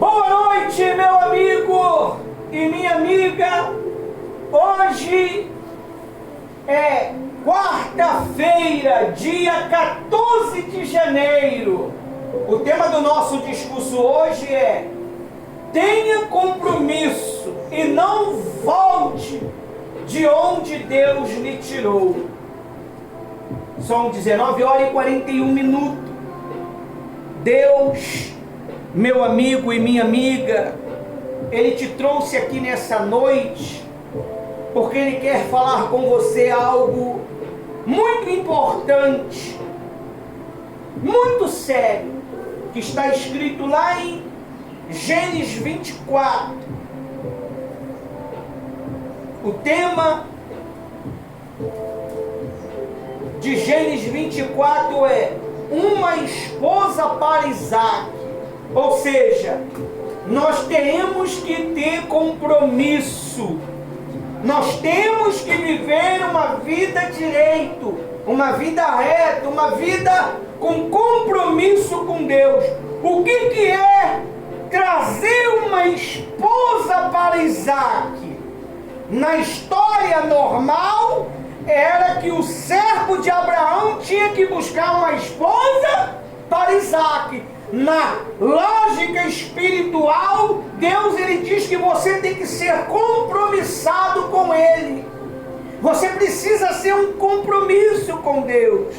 Boa noite, meu amigo e minha amiga. Hoje é quarta-feira, dia 14 de janeiro. O tema do nosso discurso hoje é: tenha compromisso e não volte de onde Deus lhe tirou. São 19h41. Deus, meu amigo e minha amiga, Ele te trouxe aqui nessa noite porque Ele quer falar com você algo muito importante, muito sério, que está escrito lá em Gênesis 24. O tema de Gênesis 24 é uma esposa para Isaac. Ou seja, nós temos que ter compromisso. Nós temos que viver uma vida direito, uma vida reta, uma vida com compromisso com Deus. O que é trazer uma esposa para Isaac? Na história normal, era que o servo de Abraão tinha que buscar uma esposa para Isaac. Na lógica espiritual, Deus ele diz que você tem que ser compromissado com Ele. Você precisa ser um compromisso com Deus.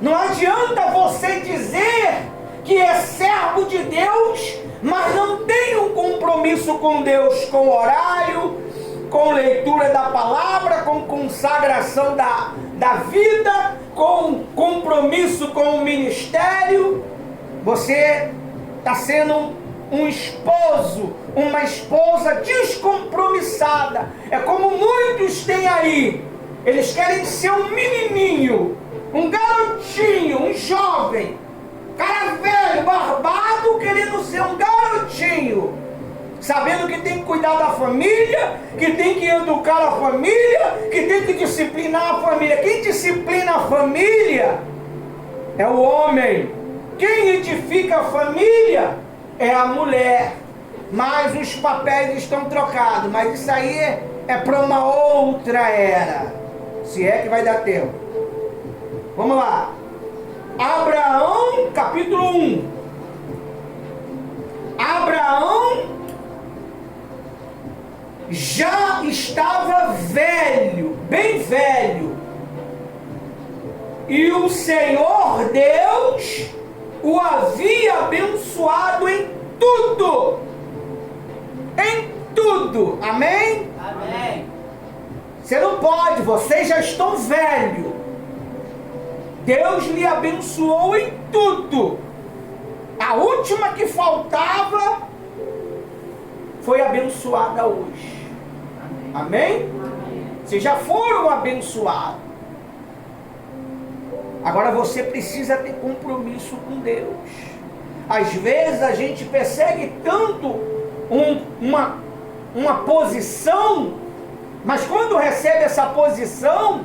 Não adianta você dizer que é servo de Deus, mas não tem um compromisso com Deus, com horário, com leitura da palavra, com consagração da vida, com compromisso com o ministério. Você está sendo um esposo, uma esposa descompromissada. É como muitos têm aí. Eles querem ser um menininho, um garotinho, um jovem, cara velho, barbado, querendo ser um garotinho, sabendo que tem que cuidar da família, que tem que educar a família, que tem que disciplinar a família. Quem disciplina a família é o homem. Quem edifica a família é a mulher. Mas os papéis estão trocados. Mas isso aí é para uma outra era, se é que vai dar tempo. Vamos lá. Abraão, capítulo 1. Abraão já estava velho, bem velho, e o Senhor Deus o havia abençoado em tudo. Em tudo. Amém? Amém. Você não pode, vocês já estão velhos. Deus lhe abençoou em tudo. A última que faltava foi abençoada hoje. Amém? Amém? Vocês já foram abençoados. Agora você precisa ter compromisso com Deus. Às vezes a gente persegue tanto uma posição, mas quando recebe essa posição,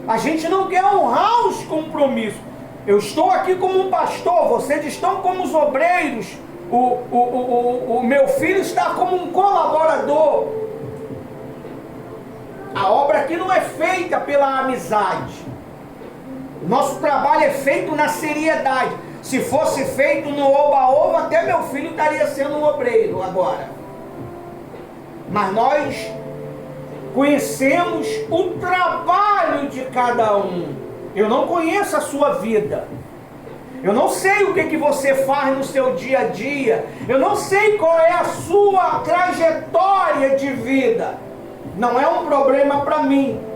a gente não quer honrar os compromissos. Eu estou aqui como um pastor, vocês estão como os obreiros, o meu filho está como um colaborador. A obra aqui não é feita pela amizade. O nosso trabalho é feito na seriedade. Se fosse feito no oba-oba, até meu filho estaria sendo um obreiro agora. Mas nós conhecemos o trabalho de cada um. Eu não conheço a sua vida. Eu não sei o que você faz no seu dia a dia. Eu não sei qual é a sua trajetória de vida. Não é um problema para mim.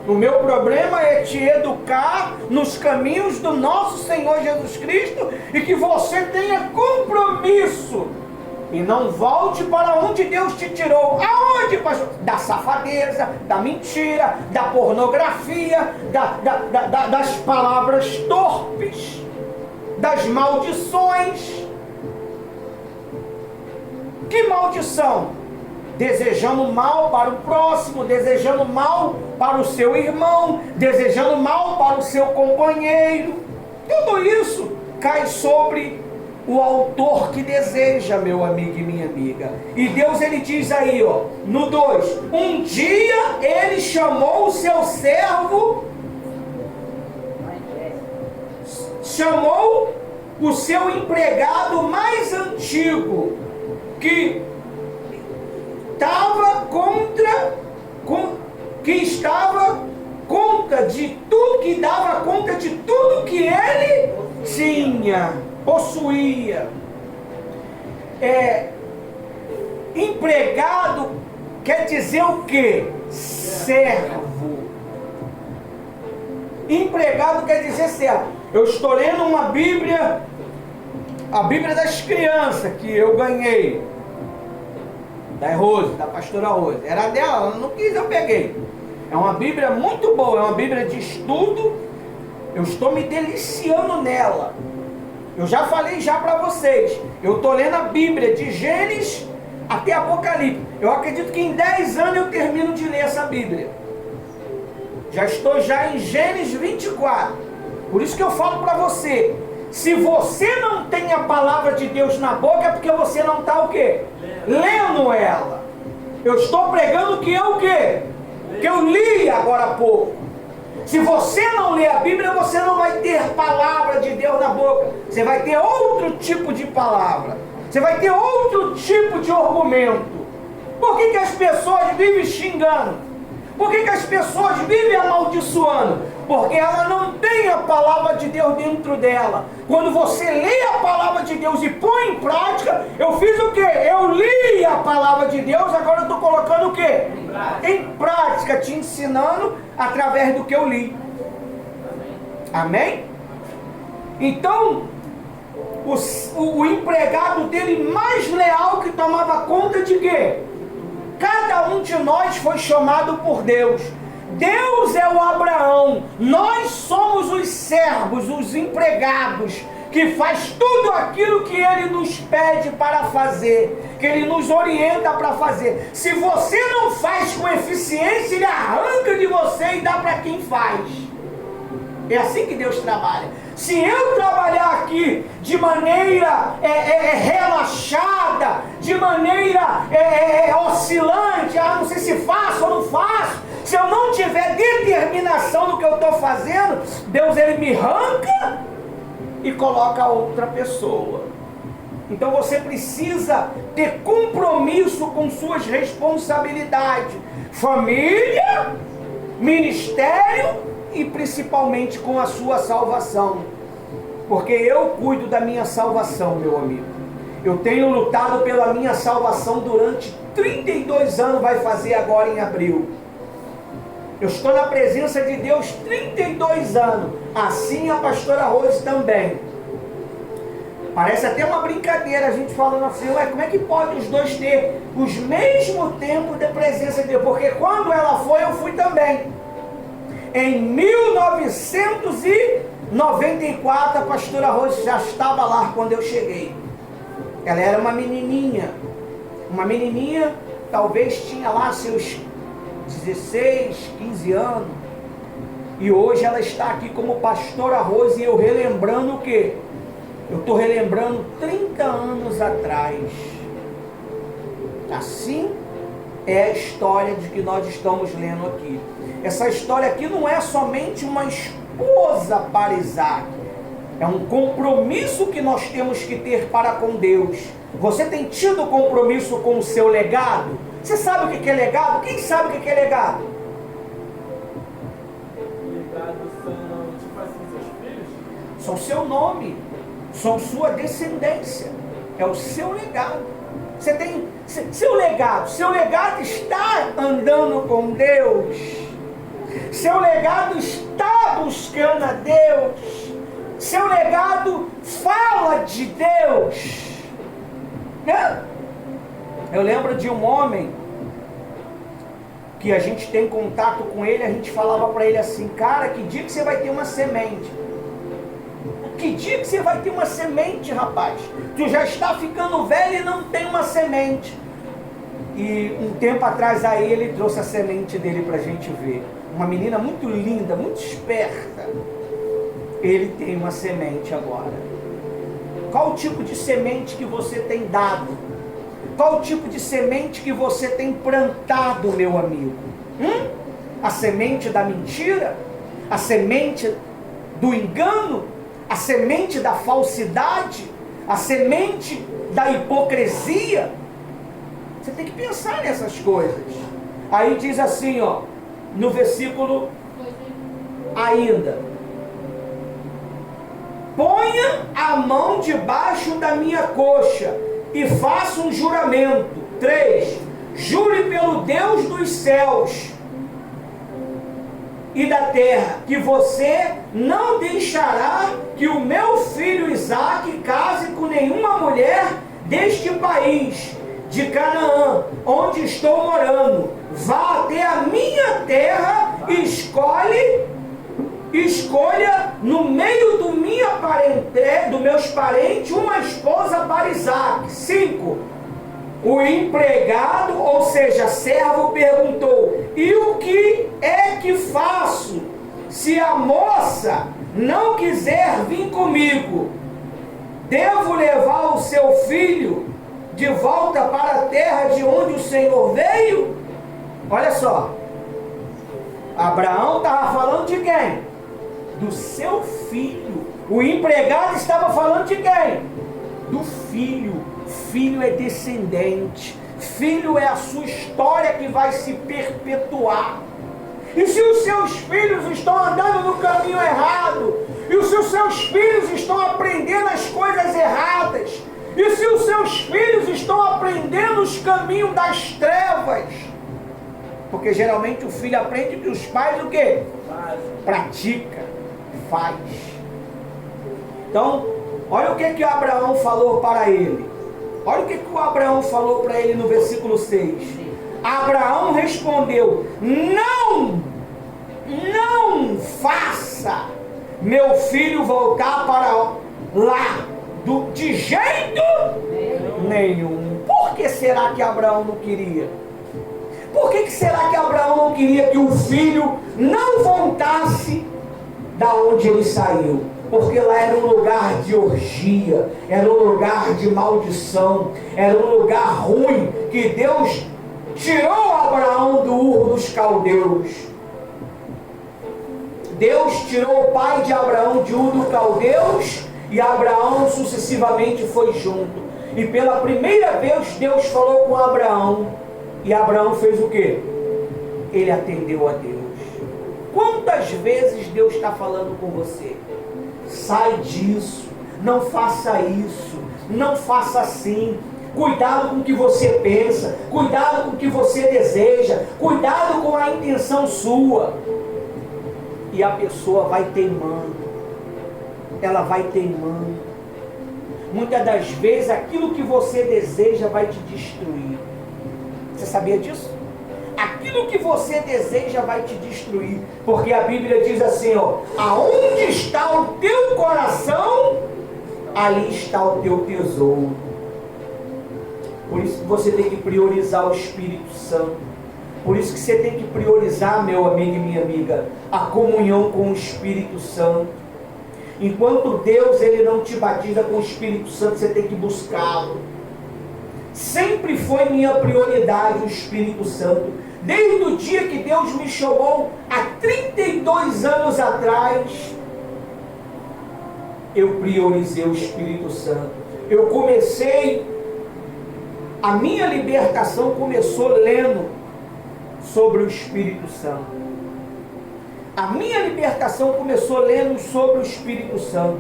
O meu problema é te educar nos caminhos do nosso Senhor Jesus Cristo e que você tenha compromisso e não volte para onde Deus te tirou. Aonde, pastor? Da safadeza, da mentira, da pornografia, das palavras torpes, das maldições. Que maldição? Desejando mal para o próximo, desejando mal para o seu irmão, desejando mal para o seu companheiro. Tudo isso cai sobre o autor que deseja, meu amigo e minha amiga. E Deus, ele diz aí, ó, no 2: um dia ele chamou o seu servo, chamou o seu empregado mais antigo, que estava conta de tudo, que dava conta de tudo que ele tinha, possuía. Empregado quer dizer o quê? Servo. Empregado quer dizer servo. Eu estou lendo uma Bíblia, a Bíblia das crianças, que eu ganhei, da Rose, da pastora Rose. Era dela, ela não quis, eu peguei. É uma Bíblia muito boa, é uma Bíblia de estudo. Eu estou me deliciando nela. Eu já falei já para vocês. Eu estou lendo a Bíblia de Gênesis até Apocalipse. Eu acredito que em 10 anos eu termino de ler essa Bíblia. Já estou em Gênesis 24. Por isso que eu falo para você. Se você não tem a palavra de Deus na boca, é porque você não está o quê? Lendo ela. Eu estou pregando que eu o quê? Que eu li agora há pouco. Se você não lê a Bíblia, você não vai ter palavra de Deus na boca. Você vai ter outro tipo de palavra. Você vai ter outro tipo de argumento. Por que as pessoas vivem xingando? Por que as pessoas vivem amaldiçoando? Porque ela não tem a palavra de Deus dentro dela. Quando você lê a palavra de Deus e põe em prática, eu fiz o quê? Eu li a palavra de Deus, agora eu estou colocando o quê? Em prática, te ensinando através do que eu li. Amém? Então, o empregado dele mais leal, que tomava conta de quê? Cada um de nós foi chamado por Deus. Deus é o Abraão, nós somos os servos, os empregados, que faz tudo aquilo que Ele nos pede para fazer, que Ele nos orienta para fazer. Se você não faz com eficiência, Ele arranca de você e dá para quem faz. É assim que Deus trabalha. Se eu trabalhar aqui de maneira relaxada, de maneira oscilante, não sei se faço ou não faço, se eu não tiver determinação no que eu estou fazendo, Deus, Ele me arranca e coloca outra pessoa. Então você precisa ter compromisso com suas responsabilidades, família, ministério e principalmente com a sua salvação. Porque eu cuido da minha salvação, meu amigo. Eu tenho lutado pela minha salvação durante 32 anos, vai fazer agora em abril. Eu estou na presença de Deus 32 anos. Assim a pastora Rose também. Parece até uma brincadeira a gente falando assim, ué, como é que pode os dois ter os mesmos tempos de presença de Deus? Porque quando ela foi, eu fui também. Em 1994, a pastora Rose já estava lá quando eu cheguei. Ela era uma menininha, talvez tinha lá seus 16, 15 anos. E hoje ela está aqui como pastora Rose, e eu relembrando o quê? Eu estou relembrando 30 anos atrás. Assim é a história de que nós estamos lendo aqui. Essa história aqui não é somente uma esposa para Isaac. É um compromisso que nós temos que ter para com Deus. Você tem tido compromisso com o seu legado? Você sabe o que é legado? Quem sabe o que é legado? Legado são, tipo assim, seus filhos? São seu nome, são sua descendência. É o seu legado. Você tem seu legado está andando com Deus. Seu legado está buscando a Deus. Seu legado fala de Deus. Né? Eu lembro de um homem que a gente tem contato com ele, a gente falava para ele assim, cara, que dia que você vai ter uma semente? Que dia que você vai ter uma semente, rapaz? Tu já está ficando velho e não tem uma semente. E um tempo atrás aí ele trouxe a semente dele para a gente ver. Uma menina muito linda, muito esperta. Ele tem uma semente agora. Qual o tipo de semente que você tem dado? Qual o tipo de semente que você tem plantado, meu amigo? A semente da mentira? A semente do engano? A semente da falsidade? A semente da hipocrisia? Você tem que pensar nessas coisas. Aí diz assim, ó, no versículo ainda: ponha a mão debaixo da minha coxa e faça um juramento. 3. Jure pelo Deus dos céus e da terra, que você não deixará que o meu filho Isaque case com nenhuma mulher deste país, de Canaã, onde estou morando. Vá até a minha terra e escolha no meio do meus parentes uma esposa para Isaque. 5. O empregado, ou seja, servo, perguntou: e o que é que faço se a moça não quiser vir comigo? Devo levar o seu filho de volta para a terra de onde o Senhor veio? Olha só, Abraão estava falando de quem? Do seu filho. O empregado estava falando de quem? Do filho. Filho é descendente. Filho é a sua história que vai se perpetuar. E se os seus filhos estão andando no caminho errado, e se os seus filhos estão aprendendo as coisas erradas, e se os seus filhos estão aprendendo os caminhos das trevas, porque geralmente o filho aprende que os pais o quê? Pratica, faz. Então, olha o que Abraão falou para ele. Olha o que o Abraão falou para ele no versículo 6. Abraão respondeu: não faça meu filho voltar para lá de jeito nenhum. Por que será que Abraão não queria? Por que será que Abraão não queria que o filho não voltasse da onde ele saiu? Porque lá era um lugar de orgia, era um lugar de maldição, era um lugar ruim, que Deus tirou Abraão do Ur dos Caldeus. Deus tirou o pai de Abraão de Ur dos Caldeus, e Abraão sucessivamente foi junto. E pela primeira vez Deus falou com Abraão, e Abraão fez o quê? Ele atendeu a Deus. Quantas vezes Deus está falando com você? Sai disso, não faça isso, não faça assim. Cuidado com o que você pensa, cuidado com o que você deseja, cuidado com a intenção sua. E a pessoa vai teimando, ela vai teimando. Muitas das vezes aquilo que você deseja vai te destruir. Você sabia disso? Aquilo que você deseja vai te destruir, porque a Bíblia diz assim, ó: aonde está o teu coração, ali está o teu tesouro. Por isso que você tem que priorizar o Espírito Santo. Por isso que você tem que priorizar, meu amigo e minha amiga, a comunhão com o Espírito Santo. Enquanto Deus ele não te batiza com o Espírito Santo, você tem que buscá-lo. Sempre foi minha prioridade o Espírito Santo. Desde o dia que Deus me chamou, há 32 anos atrás, eu priorizei o Espírito Santo. Eu comecei, a minha libertação começou lendo sobre o Espírito Santo. A minha libertação começou lendo sobre o Espírito Santo.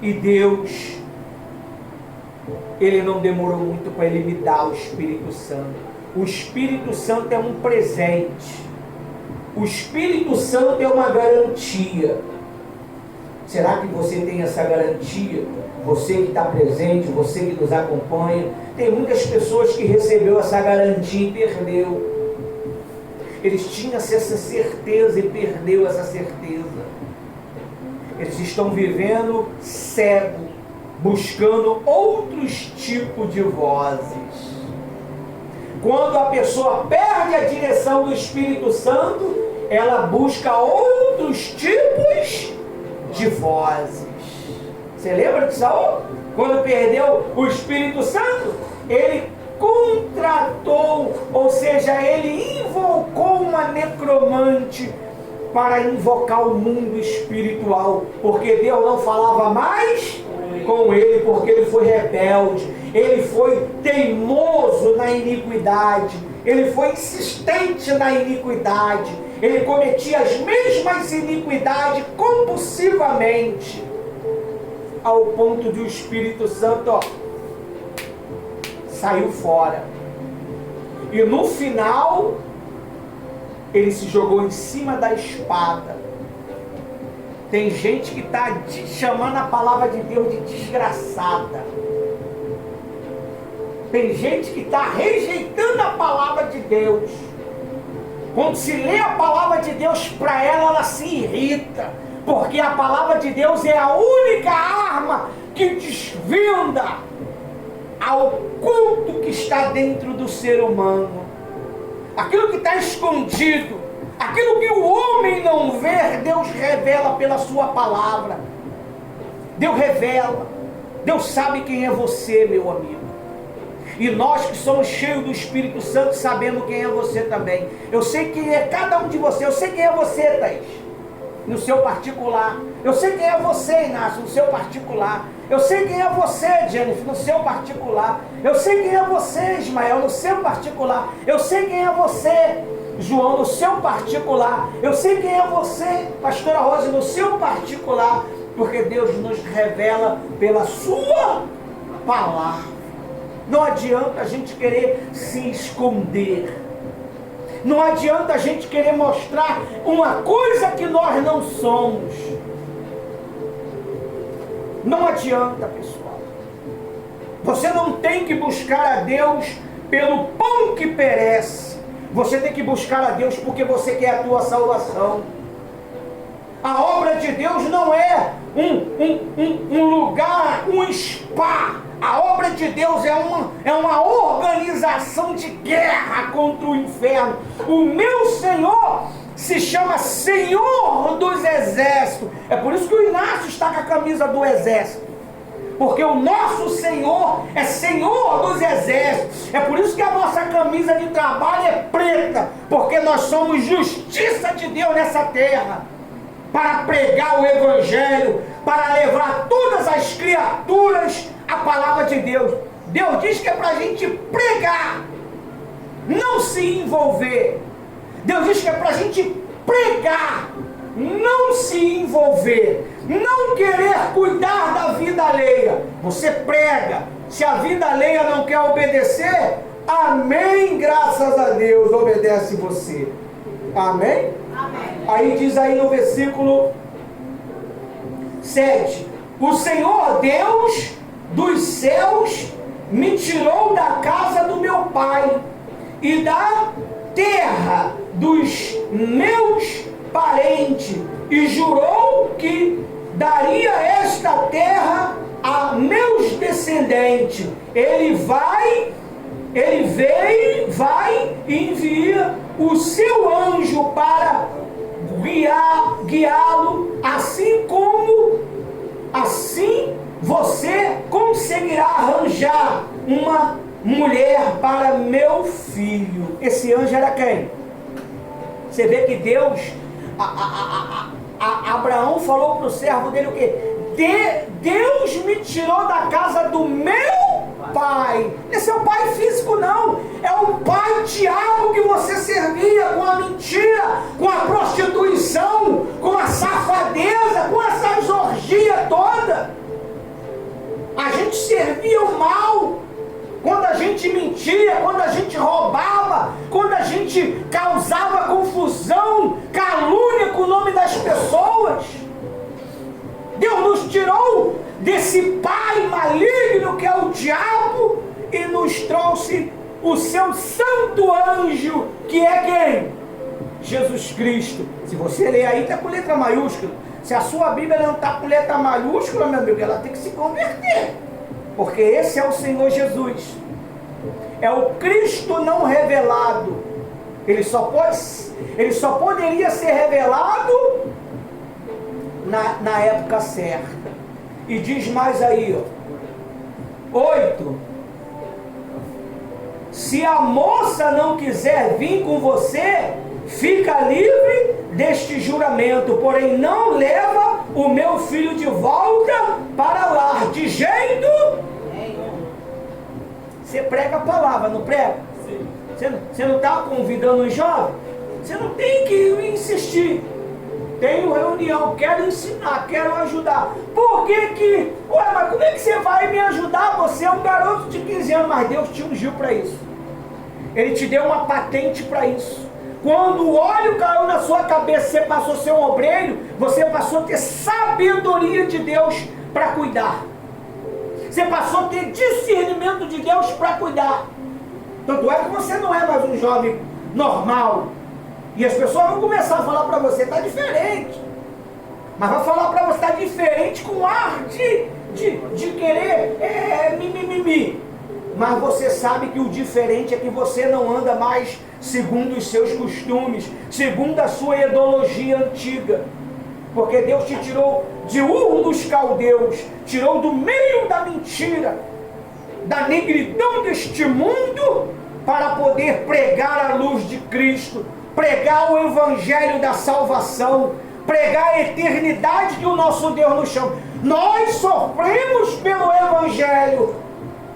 E Deus, Ele não demorou muito para Ele me dar o Espírito Santo. O Espírito Santo é um presente. O Espírito Santo é uma garantia. Será que você tem essa garantia? Você que está presente, você que nos acompanha. Tem muitas pessoas que recebeu essa garantia e perdeu. Eles tinham essa certeza e perdeu essa certeza. Eles estão vivendo cego, buscando outros tipos de vozes. Quando a pessoa perde a direção do Espírito Santo, ela busca outros tipos de vozes. Você lembra de Saul? Quando perdeu o Espírito Santo, ele contratou, ou seja, ele invocou uma necromante para invocar o mundo espiritual, porque Deus não falava mais com ele, porque ele foi rebelde, ele foi teimoso na iniquidade, ele foi insistente na iniquidade, ele cometia as mesmas iniquidades compulsivamente, ao ponto de o Espírito Santo saiu fora. E no final, ele se jogou em cima da espada. Tem gente que está chamando a palavra de Deus de desgraçada. Tem gente que está rejeitando a palavra de Deus. Quando se lê a palavra de Deus para ela se irrita. Porque a palavra de Deus é a única arma que desvenda ao culto que está dentro do ser humano. Aquilo que está escondido, aquilo que o homem não vê, Deus revela pela sua palavra. Deus revela. Deus sabe quem é você, meu amigo. E nós que somos cheios do Espírito Santo, sabemos quem é você também. Eu sei quem é cada um de vocês. Eu sei quem é você, Thaís, no seu particular. Eu sei quem é você, Inácio, no seu particular. Eu sei quem é você, Jennifer, no seu particular. Eu sei quem é você, Ismael, no seu particular. Eu sei quem é você, João, no seu particular. Eu sei quem é você, pastora Rose, no seu particular. Porque Deus nos revela pela sua palavra. Não adianta a gente querer se esconder. Não adianta a gente querer mostrar uma coisa que nós não somos. Não adianta, pessoal. Você não tem que buscar a Deus pelo pão que perece. Você tem que buscar a Deus porque você quer a tua salvação. A obra de Deus não é um lugar, um spa. A obra de Deus é uma organização de guerra contra o inferno. O meu Senhor se chama Senhor dos Exércitos. É por isso que o Inácio está com a camisa do Exército. Porque o nosso Senhor é Senhor dos Exércitos. É por isso que a nossa camisa de trabalho é preta. Porque nós somos justiça de Deus nessa terra. Para pregar o Evangelho, para levar todas as criaturas a palavra de Deus. Deus diz que é para a gente pregar, não se envolver. Deus diz que é para a gente pregar, não se envolver, não querer cuidar da vida alheia. Você prega, se a vida alheia não quer obedecer, amém, graças a Deus, obedece você. Amém? Amém. Aí diz aí no versículo 7, o Senhor Deus dos céus me tirou da casa do meu pai e da terra dos meus parentes e jurou que daria esta terra a meus descendentes. Ele vai e envia o seu anjo para guiá-lo, assim você conseguirá arranjar uma mulher para meu filho. Esse anjo era quem? Você vê que Deus, Abraão falou para o servo dele o quê? Deus me tirou da casa do meu pai. Esse é o pai físico, não. É o pai diabo que você servia com a mentira, com a prostituição, com a safadeza, com essa orgia toda. A gente servia o mal quando a gente mentia, quando a gente roubava, quando a gente causava confusão, calúnia com o nome das pessoas. Deus nos tirou desse pai maligno que é o diabo e nos trouxe o seu santo anjo, que é quem? Jesus Cristo. Se você ler aí, está com letra maiúscula. Se a sua Bíblia não está com letra maiúscula, meu amigo, ela tem que se converter. Porque esse é o Senhor Jesus. É o Cristo não revelado. Ele só poderia ser revelado na época certa. E diz mais aí, ó. 8. Se a moça não quiser vir com você, fica livre deste juramento, porém não leva o meu filho de volta para lá, de jeito. Você prega a palavra, não prega? Você não está convidando os jovens? Você não tem que insistir. Tenho reunião, quero ensinar, quero ajudar. Por que mas como é que você vai me ajudar? Você é um garoto de 15 anos, mas Deus te ungiu para isso. Ele te deu uma patente para isso. Quando o óleo caiu na sua cabeça, você passou a ser um obreiro, você passou a ter sabedoria de Deus para cuidar. Você passou a ter discernimento de Deus para cuidar. Tanto é que você não é mais um jovem normal. E as pessoas vão começar a falar para você, está diferente. Mas vai falar para você, está diferente com ar de querer mimimi. Mas você sabe que o diferente é que você não anda mais segundo os seus costumes, segundo a sua ideologia antiga. Porque Deus te tirou de Ur dos Caldeus, tirou do meio da mentira, da negridão deste mundo, para poder pregar a luz de Cristo, pregar o evangelho da salvação, pregar a eternidade que o nosso Deus nos chama. Nós sofremos pelo evangelho,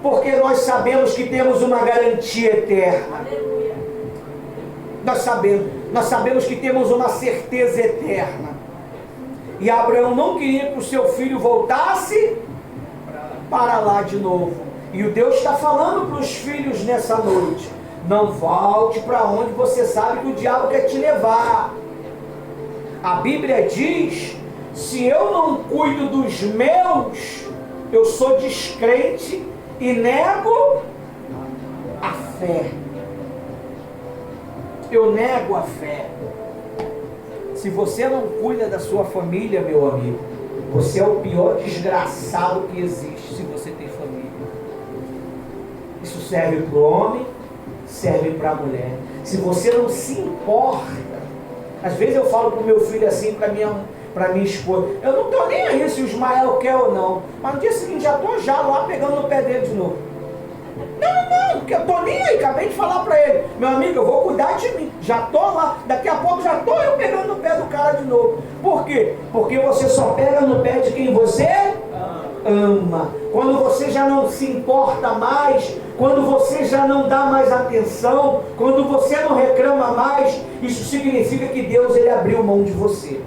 porque nós sabemos que temos uma garantia eterna. Aleluia. Nós sabemos que temos uma certeza eterna. E Abraão não queria que o seu filho voltasse para lá de novo. E o Deus está falando para os filhos nessa noite: não volte para onde você sabe que o diabo quer te levar. A Bíblia diz: se eu não cuido dos meus, eu sou descrente e nego a fé. Eu nego a fé. Se você não cuida da sua família, meu amigo, você é o pior desgraçado que existe se você tem família. Isso serve para o homem, serve para a mulher. Se você não se importa, às vezes eu falo para o meu filho assim, para minha esposa, eu não estou nem aí se o Ismael quer ou não, mas no dia seguinte já estou lá pegando no pé dele de novo. Não, porque eu estou nem aí, acabei de falar para ele, meu amigo, eu vou cuidar de mim, já estou lá, daqui a pouco já estou eu pegando no pé do cara de novo. Por quê? Porque você só pega no pé de quem você ama. Quando você já não se importa mais, quando você já não dá mais atenção, quando você não reclama mais, isso significa que Deus ele abriu mão de você.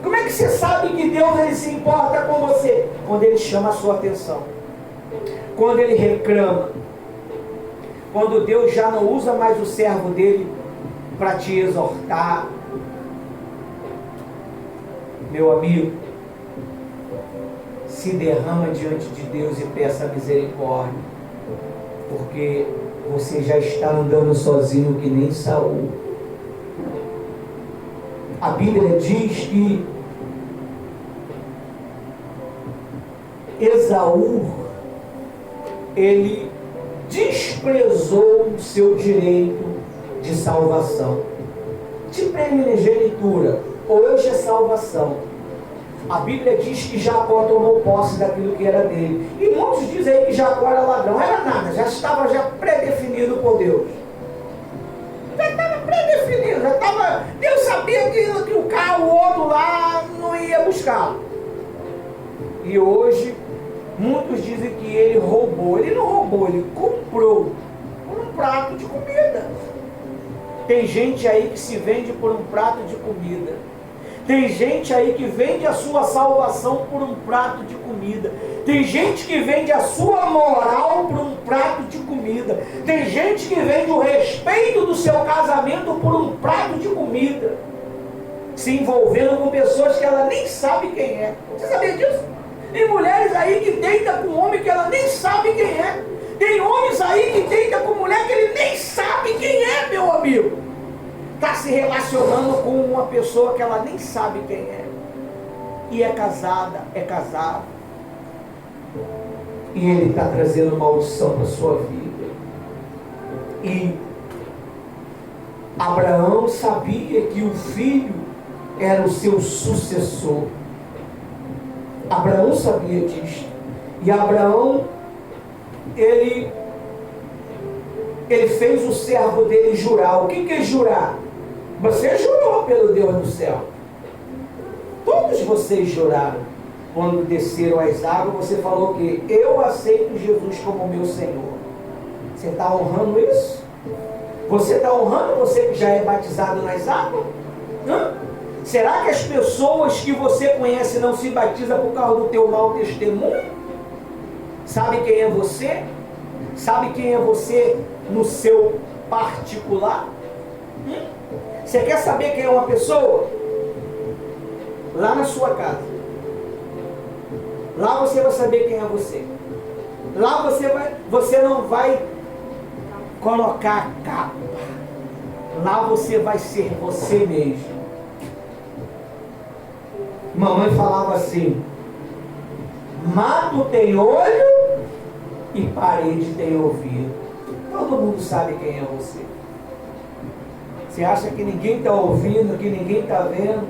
Como é que você sabe que Deus ele se importa com você? Quando ele chama a sua atenção, quando ele reclama, quando Deus já não usa mais o servo dele para te exortar. Meu amigo, se derrama diante de Deus e peça misericórdia, porque você já está andando sozinho que nem Saul. A Bíblia diz que Esaú, ele desprezou o seu direito de salvação, de primogenitura. Hoje é salvação. A Bíblia diz que Jacó tomou posse daquilo que era dele. E muitos dizem aí que Jacó era ladrão. Era nada, já estava predefinido por Deus. Já estava predefinido, Deus sabia que o carro, o outro lá, não ia buscar. E hoje, muitos dizem que ele roubou. Ele não roubou, ele comprou por um prato de comida. Tem gente aí que se vende por um prato de comida. Tem gente aí que vende a sua salvação por um prato de comida. Tem gente que vende a sua moral por um prato de comida. Tem gente que vende o respeito do seu casamento por um prato de comida, se envolvendo com pessoas que ela nem sabe quem é. Você sabia disso? Tem mulheres aí que deitam com um homem que ela nem sabe quem é. Tem homens aí que deitam com mulher que ele nem sabe quem é, meu amigo. Está se relacionando com uma pessoa que ela nem sabe quem é. E é casada, é casado. E ele está trazendo maldição para a sua vida. E Abraão sabia que o filho era o seu sucessor. Abraão sabia disso. E Abraão, ele fez o servo dele jurar. O que é jurar? Você jurou pelo Deus do céu. Todos vocês juraram. Quando desceram as águas, você falou que eu aceito Jesus como meu Senhor. Você está honrando isso? Você está honrando você que já é batizado nas águas? Será que as pessoas que você conhece não se batizam por causa do teu mau testemunho? Sabe quem é você? Sabe quem é você no seu particular? Você quer saber quem é uma pessoa? Lá na sua casa. Lá você vai saber quem é você. Lá você não vai colocar a capa. Lá você vai ser você mesmo. Mamãe falava assim: mato tem olho e parede tem ouvido. Todo mundo sabe quem é você. Você acha que ninguém está ouvindo, que ninguém está vendo?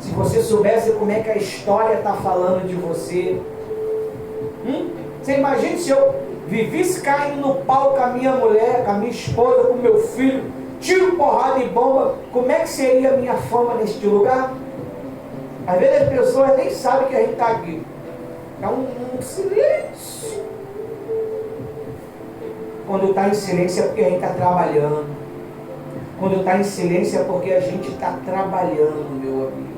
Se você soubesse como é que a história está falando de você. Você imagina se eu vivesse caindo no pau com a minha mulher, com a minha esposa, com o meu filho, tiro, porrada e bomba, como é que seria a minha fama neste lugar? Às vezes as pessoas nem sabem que a gente está aqui. É um silêncio. Quando está em silêncio é porque a gente está trabalhando. Quando está em silêncio é porque a gente está trabalhando, meu amigo.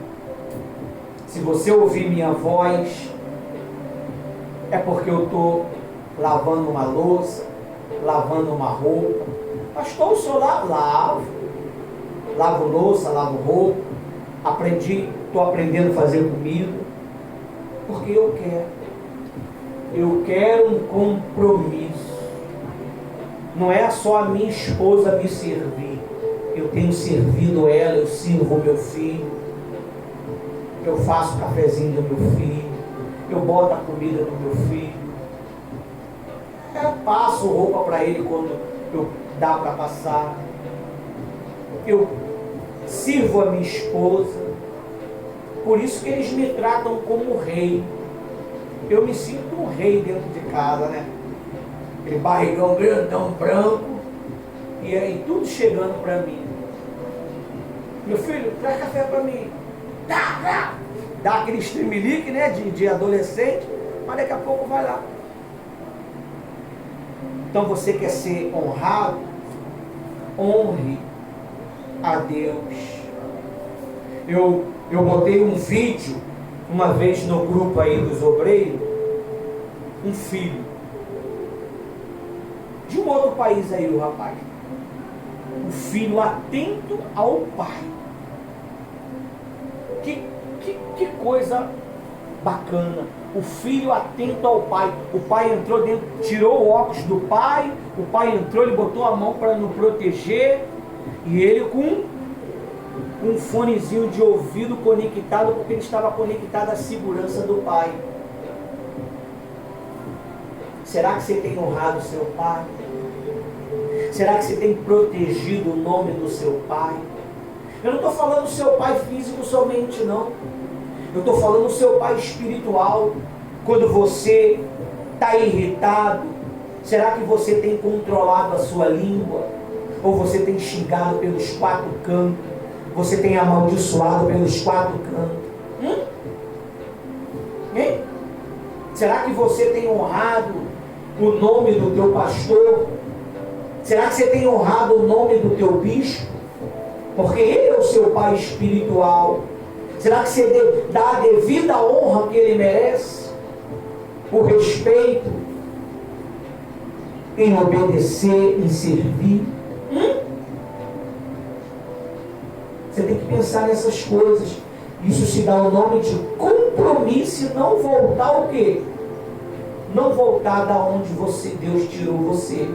Se você ouvir minha voz, é porque eu estou lavando uma louça, lavando uma roupa. Pastor, o senhor lavo. Lavo louça, lavo roupa. Estou aprendendo a fazer comida. Porque eu quero. Eu quero um compromisso. Não é só a minha esposa me servir. Eu tenho servido ela, eu sirvo o meu filho. Eu faço o cafezinho do meu filho. Eu boto a comida do meu filho. Eu passo roupa para ele quando dá para passar. Eu sirvo a minha esposa. Por isso que eles me tratam como rei. Eu me sinto um rei dentro de casa, né? Aquele barrigão grandão, branco. E aí tudo chegando para mim. Meu filho, traz café para mim. Dá aquele estremelique, né, de adolescente, mas daqui a pouco vai lá. Então você quer ser honrado? Honre a Deus. Eu botei um vídeo uma vez no grupo aí dos obreiros, um filho de um outro país aí, o rapaz, o filho atento ao pai. Que coisa bacana. O filho atento ao pai. O pai entrou dentro, tirou o óculos do pai. O pai entrou, ele botou a mão para nos proteger. E ele com um fonezinho de ouvido conectado, porque ele estava conectado à segurança do pai. Será que você tem honrado o seu pai? Será que você tem protegido o nome do seu pai? Eu não estou falando do seu pai físico somente, não. Eu estou falando do seu pai espiritual. Quando você está irritado, será que você tem controlado a sua língua? Ou você tem xingado pelos quatro cantos? Você tem amaldiçoado pelos quatro cantos? Hein? Será que você tem honrado o nome do teu pastor? Será que você tem honrado o nome do teu bispo? Porque ele é o seu pai espiritual. Será que você dá a devida honra que ele merece? O respeito, em obedecer, em servir? Você tem que pensar nessas coisas. Isso se dá o nome de compromisso e não voltar o quê? Não voltar da onde Deus tirou você.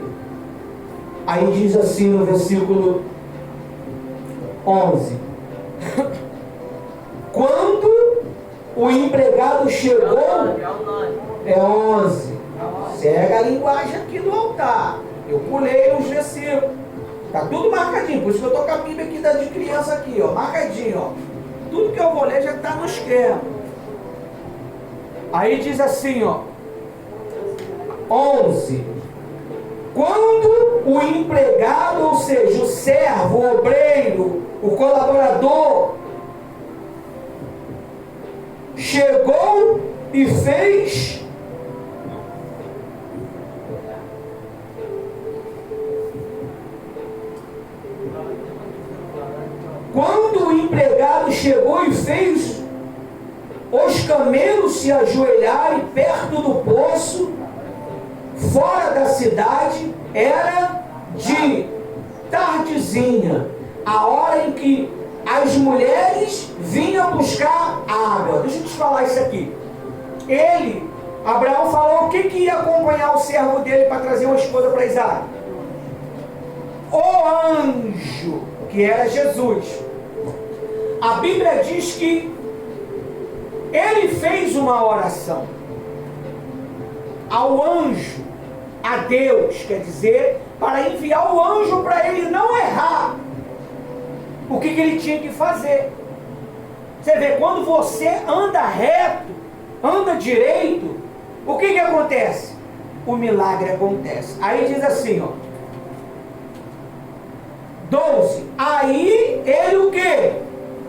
Aí diz assim no versículo 11. Quando o empregado chegou, é 11. Segue a linguagem aqui do altar. Eu pulei os versículos. Está tudo marcadinho. Por isso que eu estou com a Bíblia aqui de criança aqui, ó, marcadinho, ó. Tudo que eu vou ler já está no esquema. Aí diz assim, ó, 11. Quando o empregado, ou seja, o servo, o obreiro, o colaborador, chegou e fez quando o empregado chegou e fez os camelos se ajoelharem perto do poço, fora da cidade, era de tardezinha, a hora em que as mulheres vinham buscar água. Deixa eu te falar isso aqui. Abraão falou o que ia acompanhar o servo dele para trazer uma esposa para Isaac? O anjo, que era Jesus. A Bíblia diz que ele fez uma oração ao anjo, a Deus, quer dizer, para enviar o anjo para ele não errar. O que ele tinha que fazer? Você vê, quando você anda reto, anda direito, o que acontece? O milagre acontece. Aí diz assim, ó, 12. Aí ele o que?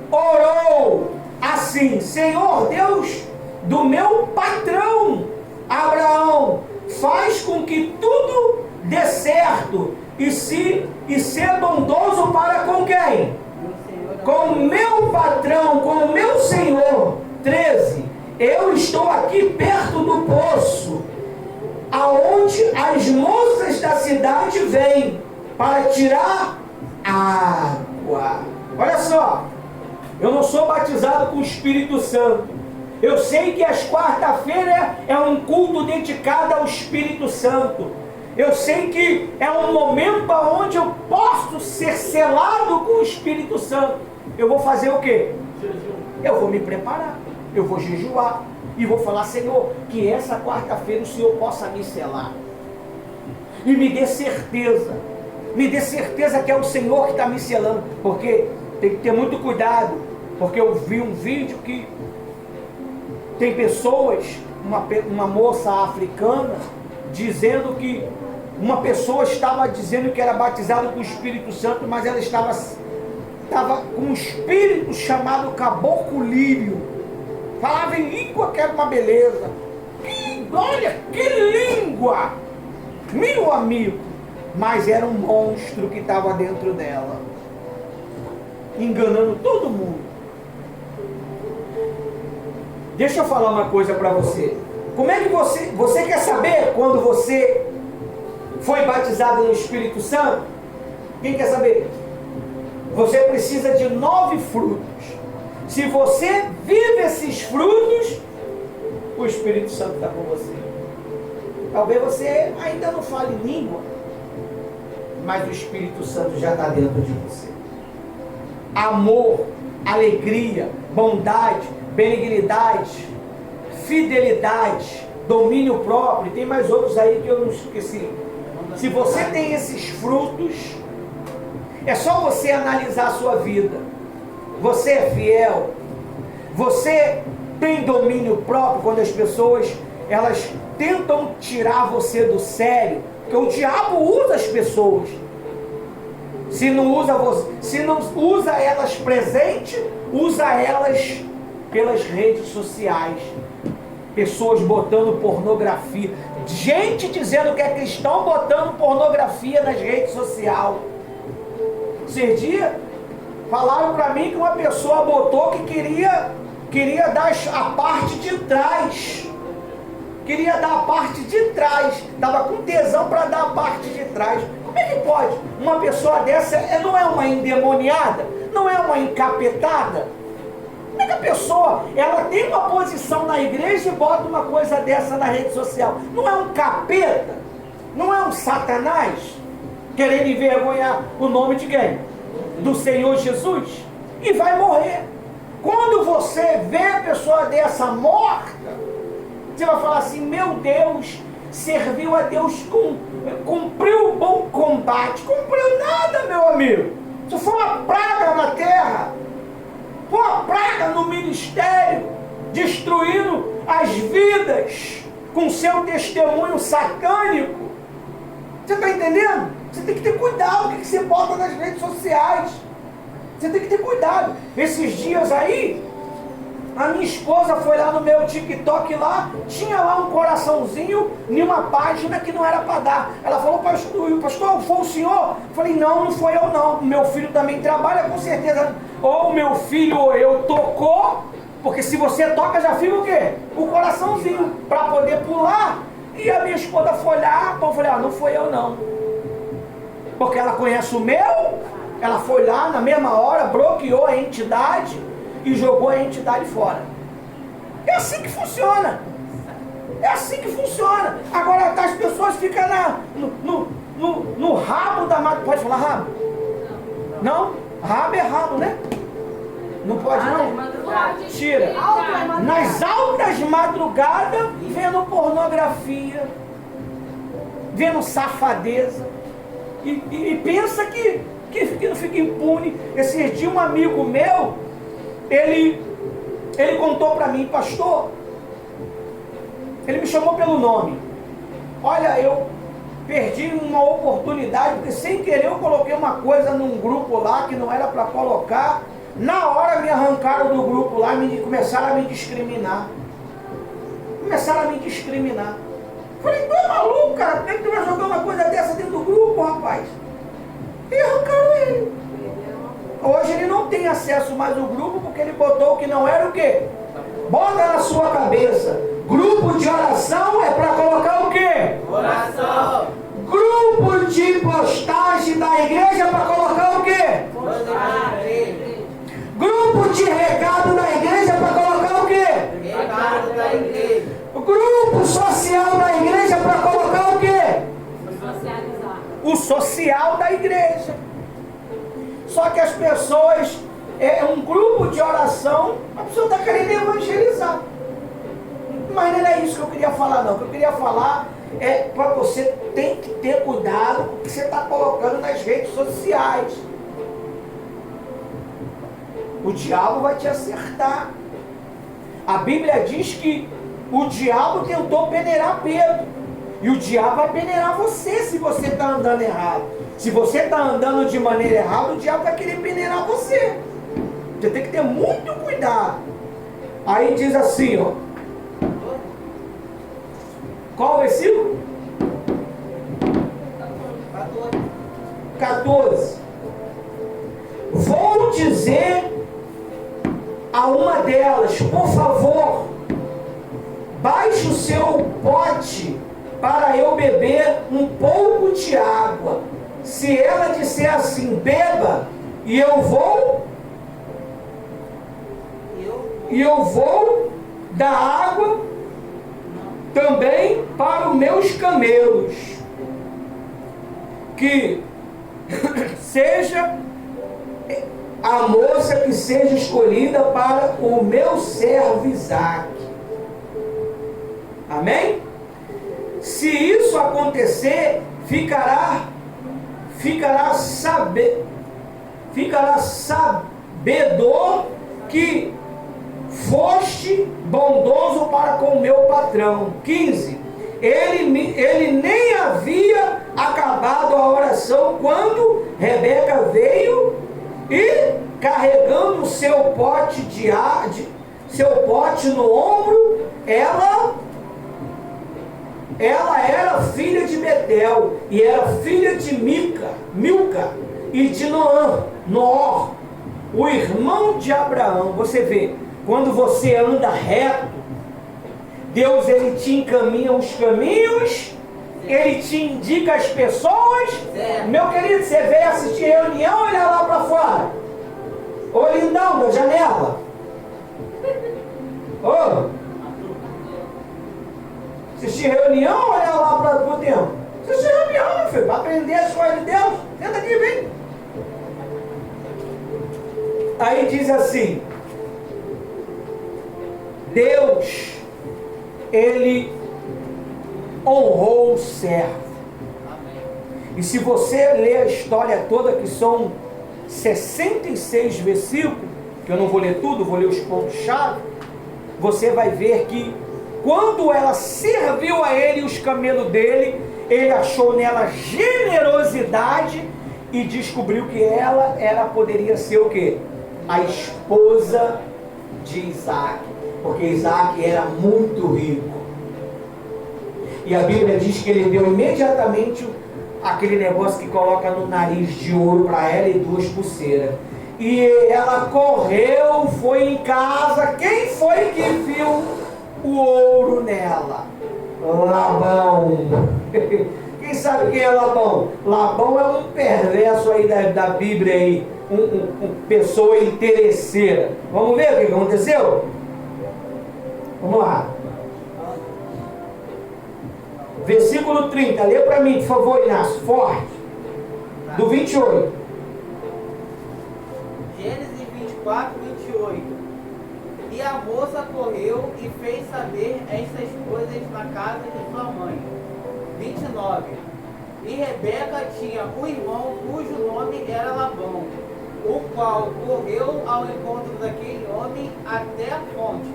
Orou assim: Senhor Deus do meu patrão Abraão, faz com que tudo dê certo e ser bondoso para com quem? Com o meu patrão, com o meu senhor. 13. Eu estou aqui perto do poço, aonde as moças da cidade vêm para tirar água. Olha só, eu não sou batizado com o Espírito Santo. Eu sei que as quarta-feiras é um culto dedicado ao Espírito Santo. Eu sei que é um momento onde eu posso ser selado com o Espírito Santo. Eu vou fazer o quê? Eu vou me preparar, eu vou jejuar e vou falar: Senhor, que essa quarta-feira o Senhor possa me selar e me dê certeza que é o Senhor que está me selando, porque tem que ter muito cuidado, porque eu vi um vídeo que tem pessoas, uma moça africana, dizendo que uma pessoa estava dizendo que era batizada com o Espírito Santo, mas ela estava com um espírito chamado caboclo lírio. Falava em língua que era uma beleza. Olha, que língua! Meu amigo! Mas era um monstro que estava dentro dela, enganando todo mundo. Deixa eu falar uma coisa para você. Como é que você quer saber quando você foi batizado no Espírito Santo? Quem quer saber? Você precisa de 9 frutos. Se você vive esses frutos, o Espírito Santo está com você. Talvez você ainda não fale língua, mas o Espírito Santo já está dentro de você. Amor, alegria, bondade, benignidade, fidelidade, domínio próprio. Tem mais outros aí que eu não esqueci. Se você tem esses frutos, é só você analisar a sua vida. Você é fiel? Você tem domínio próprio? Quando as pessoas elas tentam tirar você do sério, porque o diabo usa as pessoas. Se não usa elas presente, usa elas pelas redes sociais. Pessoas botando pornografia, gente dizendo que é cristão botando pornografia nas redes sociais. Esses dias falaram para mim que uma pessoa botou que queria dar a parte de trás. Queria dar a parte de trás. Estava com tesão para dar a parte de trás. Como é que pode? Uma pessoa dessa não é uma endemoniada? Não é uma encapetada? Como é que a pessoa, ela tem uma posição na igreja e bota uma coisa dessa na rede social? Não é um capeta? Não é um satanás? Querendo envergonhar o nome de quem? Do Senhor Jesus? E vai morrer. Quando você vê a pessoa dessa morta, você vai falar assim: meu Deus, serviu a Deus, cumpriu o bom combate. Cumpriu nada, meu amigo. Isso foi uma praga na terra. Foi uma praga no ministério, destruindo as vidas com seu testemunho satânico. Você está entendendo? Você tem que ter cuidado com o que você bota nas redes sociais. Você tem que ter cuidado. Esses dias aí, a minha esposa foi lá no meu TikTok lá, tinha lá um coraçãozinho em uma página que não era para dar. Ela falou, pastor, foi o senhor? Eu falei, não foi eu não. Meu filho também trabalha, com certeza. Ou meu filho ou eu tocou, porque se você toca já fica o quê? O coraçãozinho, para poder pular. E a minha esposa foi lá, então eu falei, não foi eu não. Porque ela conhece o meu, ela foi lá na mesma hora, bloqueou a entidade e jogou a entidade fora. É assim que funciona. É assim que funciona. Agora as pessoas ficam no rabo da madrugada. Pode falar rabo? Não? Rabo é rabo, né? Não pode não? Tira. Nas altas madrugadas, vendo pornografia, vendo safadeza. E pensa que não fica impune. Esses dias um amigo meu, ele contou para mim, pastor, ele me chamou pelo nome. Olha, eu perdi uma oportunidade, porque sem querer eu coloquei uma coisa num grupo lá que não era para colocar. Na hora me arrancaram do grupo lá e começaram a me discriminar. Falei, tu é maluco, cara? Como é que tu vai jogar uma coisa dessa dentro do grupo, rapaz? E arrancaram ele. Hoje ele não tem acesso mais ao grupo, porque ele botou o que não era o quê? Bota na sua cabeça. Grupo de oração é para colocar o quê? Oração. Grupo de postagem da igreja é para colocar o quê? Postagem. Grupo de recado da igreja é para colocar o quê? Recado da igreja. Grupo social da igreja é para colocar o quê? Socializar. O social da igreja. Só que as pessoas, um grupo de oração, a pessoa está querendo evangelizar. Mas não é isso que eu queria falar não. O que eu queria falar é para você tem que ter cuidado com o que você está colocando nas redes sociais. O diabo vai te acertar. A Bíblia diz que o diabo tentou peneirar Pedro. E o diabo vai peneirar você se você está andando errado. Se você está andando de maneira errada, o diabo vai querer peneirar você. Você tem que ter muito cuidado. Aí diz assim, ó. Qual o versículo? 14. Vou dizer a uma delas, por favor, baixe o seu pote para eu beber um pouco de água. Se ela disser assim, beba, e eu vou dar água também para os meus camelos, que seja a moça que seja escolhida para o meu servo Isaac. Amém? Se isso acontecer, ficará sabedor que foste bondoso para com o meu patrão. 15. Ele nem havia acabado a oração quando Rebeca veio e, carregando seu pote seu pote no ombro, ela era filha de Betel e era filha de Milca e de Noor, o irmão de Abraão. Você vê, quando você anda reto, Deus ele te encaminha os caminhos, ele te indica as pessoas. Meu querido, você veio assistir reunião, olha lá para fora. Ô lindão da janela. Ô, assistir reunião, olha lá para o tempo. Assistir reunião, meu filho, para aprender as coisas de Deus. Senta aqui, vem. Aí diz assim: Deus, ele honrou o servo. E se você ler a história toda, que são 66 versículos, que eu não vou ler tudo, vou ler os pontos-chave, você vai ver que Quando ela serviu a ele e os camelos dele, ele achou nela generosidade e descobriu que poderia ser o quê? A esposa de Isaac, porque Isaac era muito rico. E a Bíblia diz que ele deu imediatamente aquele negócio que coloca no nariz de ouro para ela e 2 pulseiras. E ela correu, foi em casa. Quem foi que viu o ouro nela? Labão. Quem sabe quem é Labão? Labão é um perverso aí da Bíblia aí, pessoa interesseira. Vamos ver o que aconteceu? Vamos lá. Versículo 30, lê para mim, por favor, Inácio, forte. Do 28. Gênesis 24, 28. E a moça correu e fez saber estas coisas na casa de sua mãe. 29. E Rebeca tinha um irmão cujo nome era Labão, o qual correu ao encontro daquele homem até a fonte.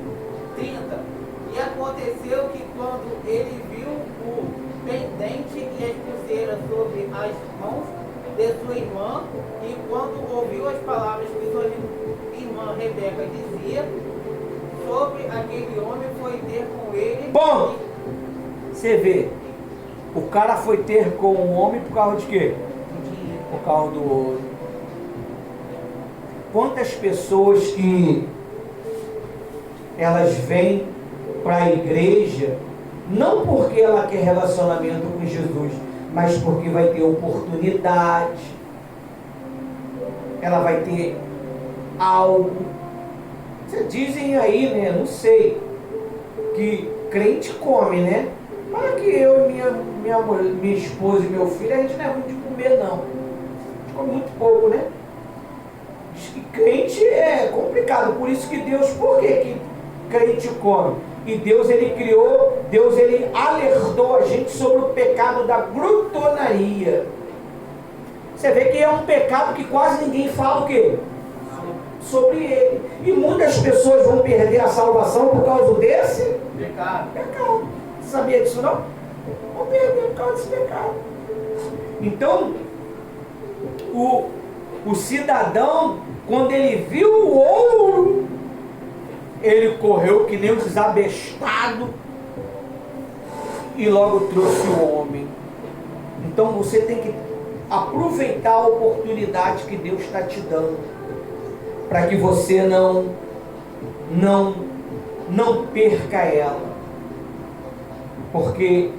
30. E aconteceu que quando ele viu o pendente e as pulseiras sobre as mãos de sua irmã, e quando ouviu as palavras que sua irmã Rebeca dizia sobre aquele homem, foi ter com ele. Bom, você vê, o cara foi ter com o homem por causa de quê? Por causa do ouro. Quantas pessoas que elas vêm para a igreja, não porque ela quer relacionamento com Jesus, mas porque vai ter oportunidade, ela vai ter algo. Vocês dizem aí, né? Não sei, que crente come, né? Mas que eu e minha esposa e meu filho, a gente não é muito de comer, não. A gente come muito pouco, né? Diz que crente é complicado, por isso que Deus, por que crente come? E Deus ele alertou a gente sobre o pecado da glutonaria. Você vê que é um pecado que quase ninguém fala o quê? Sobre ele. E muitas pessoas vão perder a salvação por causa desse Pecado. Você sabia disso não? Vão perder por causa desse pecado. Então, o cidadão, quando ele viu o ouro, ele correu que nem um desabestado e logo trouxe o homem. Então você tem que aproveitar a oportunidade que Deus está te dando, para que você não perca ela. Porque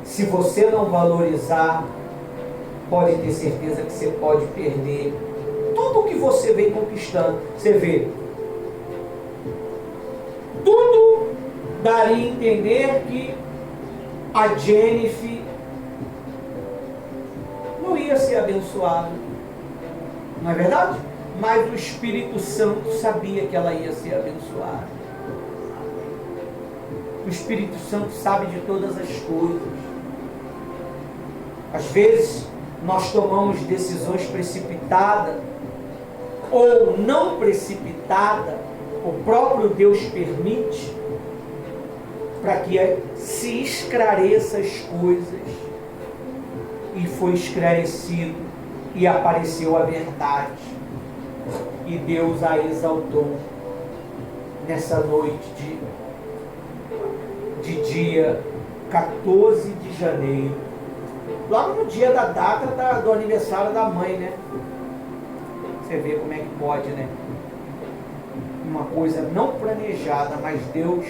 se você não valorizar, pode ter certeza que você pode perder tudo que você vem conquistando. Você vê, tudo daria a entender que a Jennifer não ia ser abençoada, não é verdade? Mas o Espírito Santo sabia que ela ia ser abençoada. O Espírito Santo sabe de todas as coisas. Às vezes nós tomamos decisões precipitadas ou não precipitadas. O próprio Deus permite para que se esclareça as coisas. E foi esclarecido e apareceu a verdade. E Deus a exaltou nessa noite de dia 14 de janeiro. Logo no dia da data do aniversário da mãe, né? Você vê como é que pode, né? Uma coisa não planejada, mas Deus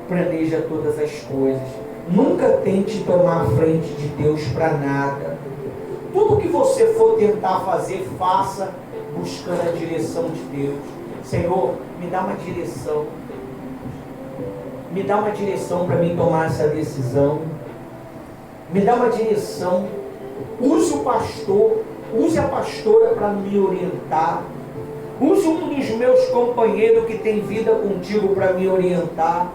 planeja todas as coisas. Nunca tente tomar a frente de Deus para nada. Tudo que você for tentar fazer, faça buscando a direção de Deus. Senhor, me dá uma direção. Me dá uma direção para mim tomar essa decisão. Me dá uma direção. Use o pastor, use a pastora para me orientar. Use um dos meus companheiros que tem vida contigo para me orientar.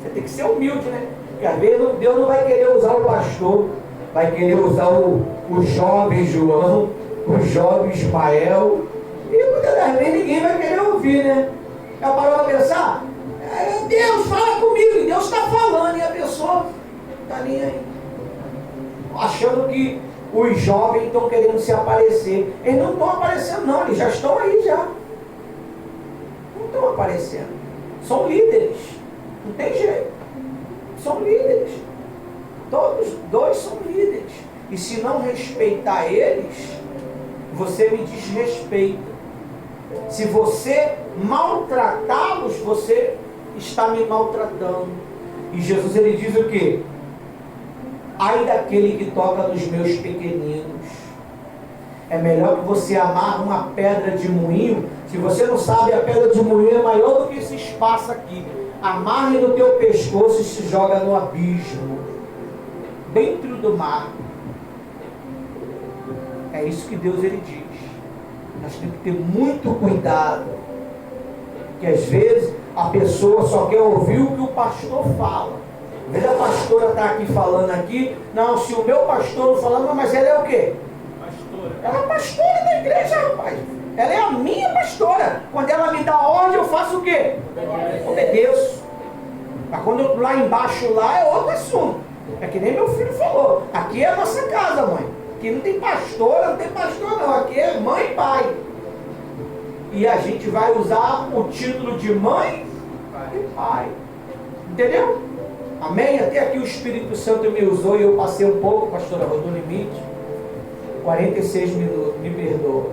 Você tem que ser humilde, né? Porque às vezes Deus não vai querer usar o pastor, vai querer usar o jovem João, o jovem Ismael. E muitas das vezes ninguém vai querer ouvir, né? Já parou para pensar? Deus, fala comigo. E Deus está falando e a pessoa está nem aí. Achando que os jovens estão querendo se aparecer. Eles não estão aparecendo não, eles já estão aí já. Não estão aparecendo. São líderes. Não tem jeito. São líderes. Todos dois são líderes. E se não respeitar eles, você me desrespeita. Se você maltratá-los, você está me maltratando. E Jesus, ele diz o quê? Ai daquele que toca nos meus pequeninos. É melhor que você amarre uma pedra de moinho. Se você não sabe, a pedra de moinho é maior do que esse espaço aqui. Amarre no teu pescoço e se joga no abismo, dentro do mar. É isso que Deus, ele diz. Nós temos que ter muito cuidado, que às vezes a pessoa só quer ouvir o que o pastor fala. Às vezes a pastora está aqui falando aqui, não, se o meu pastor não falar, não, mas ela é o quê? Pastora. Ela é pastora da igreja, rapaz. Ela é a minha pastora. Quando ela me dá ordem, eu faço o quê? Obedeço. Mas quando eu estou lá embaixo, lá é outro assunto. É que nem meu filho falou, aqui é a nossa casa, mãe. Aqui não tem pastora, não tem pastor não, aqui é mãe e pai. E a gente vai usar o título de mãe e pai. Entendeu? Amém? Até aqui o Espírito Santo me usou e eu passei um pouco, pastora, rodou o limite. 46 minutos, me perdoa.